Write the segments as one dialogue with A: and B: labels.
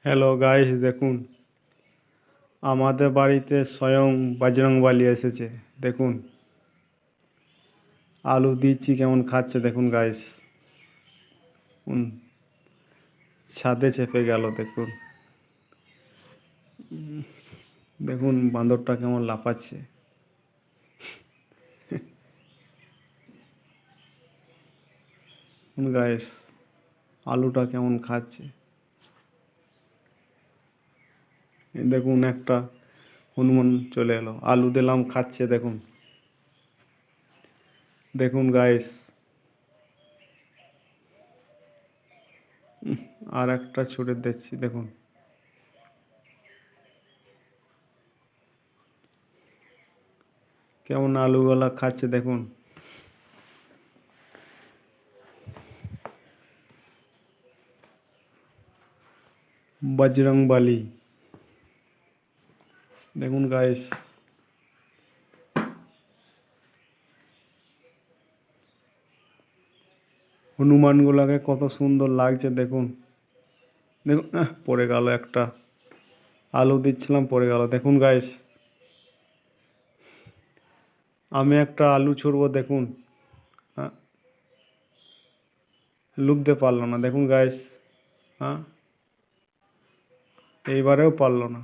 A: Hello guys, দেখুন আমাদের বাড়িতে স্বয়ং বজরংবলী এসেছে। দেখুন আলু দিচ্ছি কেমন খাচ্ছে, দেখুন গাইস। ছাদে চেপে গেল, দেখুন। দেখুন বান্দরটা কেমন লাফাচ্ছে। গাইস আলুটা কেমন খাচ্ছে। এই দেখুন একটা হনুমান চলে এলো, আলু দিলাম খাচ্ছে, দেখুন। দেখুন গাইস, আর একটা ছুটে দিচ্ছি, দেখুন। কেমন আলুগুলা খাচ্ছে, দেখুন। বজরংবলী, দেখুন গাইস। হনুমানগুলাকে কত সুন্দর লাগছে, দেখুন। দেখুন পড়ে গেল একটা, আলু দিচ্ছিলাম পড়ে গেল, দেখুন গাইস। আমি একটা আলু ছুড়বো, দেখুন। হ্যাঁ, লুকতে পারলো না, দেখুন গাইস। হ্যাঁ, এইবারেও পারলো না।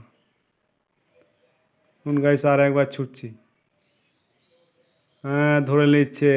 A: দেখুন গাইস, আর একবার ছুটছি। হ্যাঁ, ধরে নিচ্ছে।